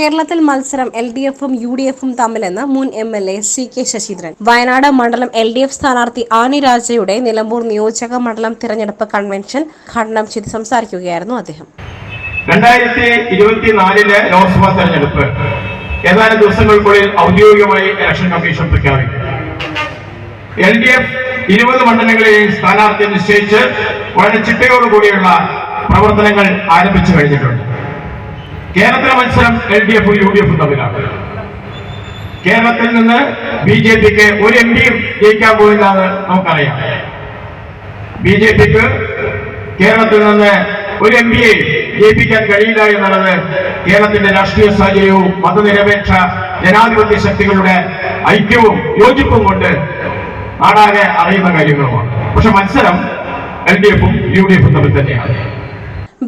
കേരളത്തിൽ മത്സരം LDFും UDFും തമ്മിലെന്ന് മുൻ MLA CK ശശീന്ദ്രൻ. വയനാട് മണ്ഡലം LDF സ്ഥാനാർത്ഥി ആനി രാജയുടെ നിലമ്പൂർ നിയോജക മണ്ഡലം തിരഞ്ഞെടുപ്പ് കൺവെൻഷൻ ഉദ്ഘാടനം ചെയ്ത് സംസാരിക്കുകയായിരുന്നു അദ്ദേഹം. 2024 ലോക്സഭാ തെരഞ്ഞെടുപ്പ് ഏതാനും ദിവസങ്ങൾക്കുള്ളിൽ ഔദ്യോഗികമായി ഇലക്ഷൻ കമ്മീഷൻ പ്രഖ്യാപിക്കും. LDF 20 മണ്ഡലങ്ങളെയും സ്ഥാനാർത്ഥി നിശ്ചയിച്ച് വളരെ ചിട്ടയോടുകൂടിയുള്ള പ്രവർത്തനങ്ങൾ ആരംഭിച്ചു കഴിഞ്ഞിട്ടുണ്ട്. കേരളത്തിലെ മത്സരം LDFും UDFും തമ്മിലാണ്. കേരളത്തിൽ നിന്ന് BJPക്ക് ഒരു MP ജയിക്കാൻ പോയില്ലെന്ന് നമുക്കറിയാം. BJPക്ക് കേരളത്തിൽ നിന്ന് ഒരു MP ജയിപ്പിക്കാൻ കഴിയില്ല എന്നുള്ളത് കേരളത്തിന്റെ രാഷ്ട്രീയ സാഹചര്യവും മതനിരപേക്ഷ ജനാധിപത്യ ശക്തികളുടെ ഐക്യവും യോജിപ്പും കൊണ്ട് നാടാകെ അറിയുന്ന കാര്യങ്ങളുമാണ്. പക്ഷെ മത്സരം LDFും UDFും തമ്മിൽ തന്നെയാണ്.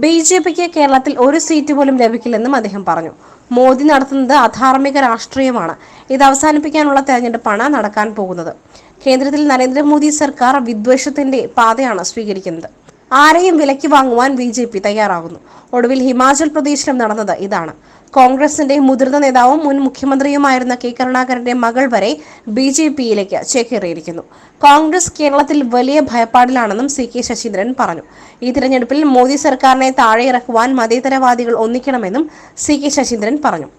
BJPക്ക് കേരളത്തിൽ ഒരു സീറ്റ് പോലും ലഭിക്കില്ലെന്നും അദ്ദേഹം പറഞ്ഞു. മോദി നടത്തുന്നത് അധാർമിക രാഷ്ട്രീയമാണ്. ഇത് അവസാനിപ്പിക്കാനുള്ള തെരഞ്ഞെടുപ്പാണ് നടക്കാൻ പോകുന്നത്. കേന്ദ്രത്തിൽ നരേന്ദ്രമോദി സർക്കാർ വിദ്വേഷത്തിന്റെ പാതയാണ് സ്വീകരിക്കുന്നത്. ആരെയും വിലയ്ക്ക് വാങ്ങുവാൻ BJP തയ്യാറാകുന്നു. ഒടുവിൽ ഹിമാചൽ പ്രദേശിലും നടന്നത് ഇതാണ്. കോൺഗ്രസിന്റെ മുതിർന്ന നേതാവും മുൻ മുഖ്യമന്ത്രിയുമായിരുന്ന K കരുണാകരന്റെ മകൾ വരെ BJPയിലേക്ക് ചേക്കേറിയിരിക്കുന്നു. കോൺഗ്രസ് കേരളത്തിൽ വലിയ ഭയപ്പാടിലാണെന്നും CK ശശീന്ദ്രൻ പറഞ്ഞു. ഈ തിരഞ്ഞെടുപ്പിൽ മോദി സർക്കാരിനെ താഴെയിറക്കുവാൻ മതേതരവാദികൾ ഒന്നിക്കണമെന്നും CK ശശീന്ദ്രൻ പറഞ്ഞു.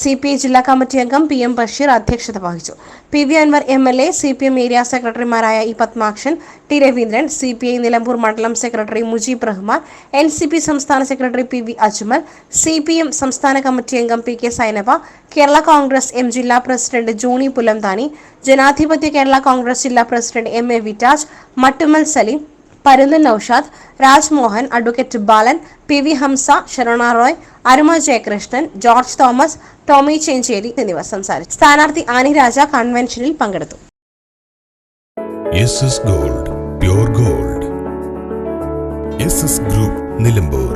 CPI ജില്ലാ കമ്മിറ്റി അംഗം PM ബഷീർ അധ്യക്ഷത വഹിച്ചു. PV Anvar MLA, CPM area സെക്രട്ടറിമാരായ E Padmakshan, T Raveendran, CPI Nilambur മണ്ഡലം സെക്രട്ടറി മുജീബ് റഹ്മാൻ, NCP സംസ്ഥാന സെക്രട്ടറി PV അജ്മൽ, CPM സംസ്ഥാന കമ്മിറ്റി അംഗം PK സൈനബ, കേരള കോൺഗ്രസ് M ജില്ലാ പ്രസിഡന്റ് ജോണി പുലംതാനി, ജനാധിപത്യ കേരള കോൺഗ്രസ് ജില്ലാ president MA Vittaj, Mattumal Saleem, Parunthan Noushad, Rajmohan, advocate Balan, PV Hamsa, Sharana Roy, Aruma Jayakrishnan, George Thomas, Tommy Chencheri എന്നിവർ സംസാരിച്ചു. സ്ഥാനാർത്ഥി ആനി രാജ കൺവെൻഷനിൽ പങ്കെടുത്തു. SS Gold, Pure Gold. SS Group, Nilambur.